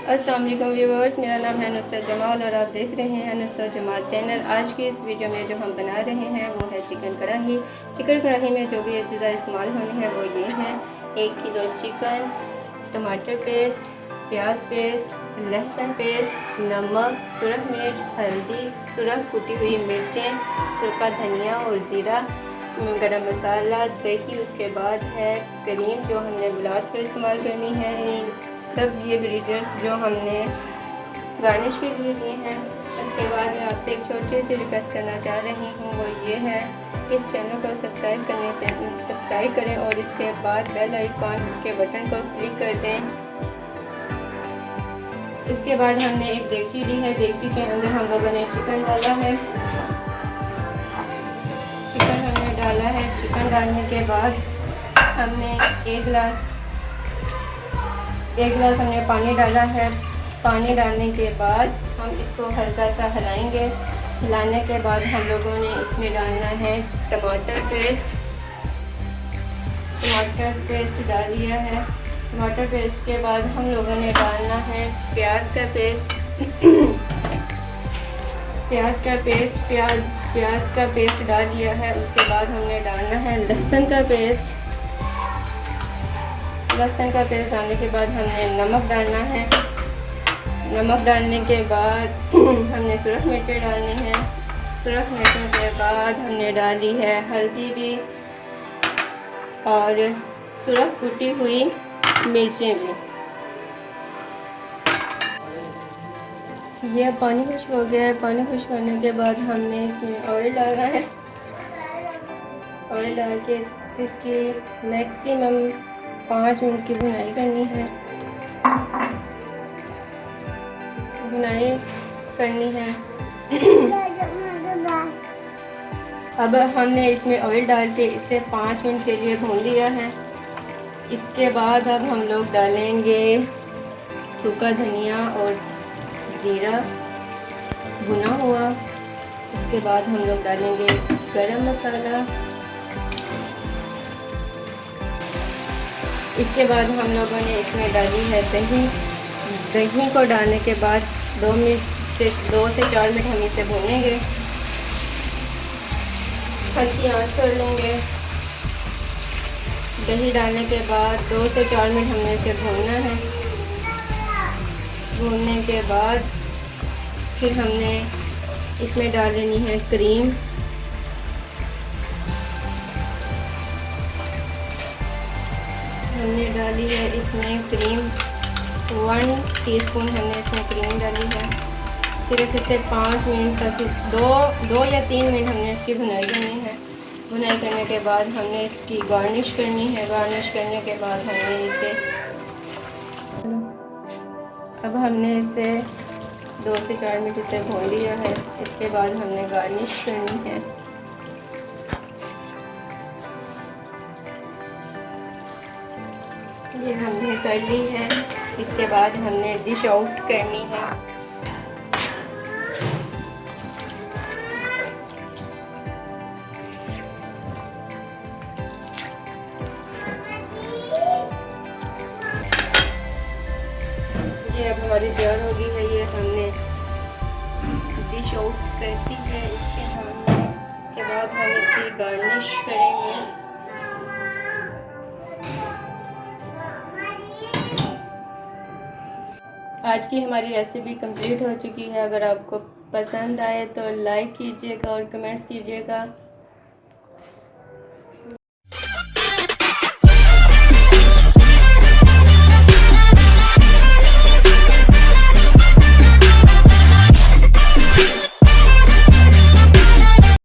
अस्सलाम वालेकुम व्यूवर्स, मेरा नाम है नुसरत जमाल और आप देख रहे हैं नुसरत जमाल चैनल। आज की इस वीडियो में जो हम बना रहे हैं वो है चिकन कढ़ाई। चिकन कढ़ाई में जो भी अज्जा इस्तेमाल होनी है वो ये हैं: 1 किलो चिकन, टमाटर पेस्ट, प्याज पेस्ट, लहसुन पेस्ट, नमक, सुरख मिर्च, हल्दी, सुरख कुटी हुई मिर्चें, सूखा धनिया और ज़ीरा, गरम मसाला, दही। उसके बाद है क्रीम जो हमने गिलास पर इस्तेमाल करनी है। सब ये इंग्रेडिएंट्स जो हमने गार्निश के लिए लिए हैं। इसके बाद मैं आपसे एक छोटी सी रिक्वेस्ट करना चाह रही हूँ, वो ये है इस चैनल को सब्सक्राइब करें और इसके बाद बेल आइकॉन के बटन को क्लिक कर दें। इसके बाद हमने एक देगची ली है। देगची के अंदर हम लोगों ने चिकन डाला है। चिकन डालने के बाद हमने एक गिलास हमने पानी डाला है। पानी डालने के बाद हम इसको हल्का सा हिलाएंगे। हिलाने के बाद हम लोगों ने इसमें डालना है टमाटर पेस्ट डाल लिया है। टमाटर पेस्ट के बाद हम लोगों ने डालना है प्याज का पेस्ट डाल लिया है। उसके बाद हमने डालना है लहसुन का पेस्ट डालने के बाद हमने नमक डालना है। नमक डालने के बाद हमने सुरख मिर्चें डालनी है। सुरख मिर्चों के बाद हमने डाली है हल्दी भी और सुरख कुटी हुई मिर्चें भी। यह पानी खुश्क हो गया है। पानी खुश्क होने के बाद हमने इसमें ऑयल डालना है। ऑयल डाल के इसकी मैक्सिमम 5 मिनट की भुनाई करनी है। अब हमने इसमें ऑयल डाल के इसे 5 मिनट के लिए भून लिया है। इसके बाद अब हम लोग डालेंगे सूखा धनिया और ज़ीरा भुना हुआ। उसके बाद हम लोग डालेंगे गरम मसाला। इसके बाद हम लोगों ने इसमें डाली है दही। दही को डालने के बाद 2 से 4 मिनट हम इसे भूनेंगे। हल्की आंच कर लेंगे। दही डालने के बाद 2 से 4 मिनट हमने इसे भूनना है। भूनने के बाद फिर हमने इसमें डाल लेनी है क्रीम। हमने डाली है इसमें क्रीम 1 टीस्पून हमने इसमें क्रीम डाली है। सिर्फ इसे 5 मिनट तक 2 या 3 मिनट हमने इसकी भुनाई करनी है। भुनाई करने के बाद हमने इसकी गार्निश करनी है। गार्निश करने के बाद हमने इसे इसे 2 से 4 मिनट इसे भून लिया है। इसके बाद हमने गार्निश करनी है। ये हमने कर ली है। इसके बाद हमने डिश आउट करनी है। ये अब हमारी तैयार हो गई है। ये हमने डिश आउट कर दी है। इसके बाद हम इसकी गार्निश करेंगे। आज की हमारी रेसिपी कंप्लीट हो चुकी है। अगर आपको पसंद आए तो लाइक कीजिएगा और कमेंट्स कीजिएगा।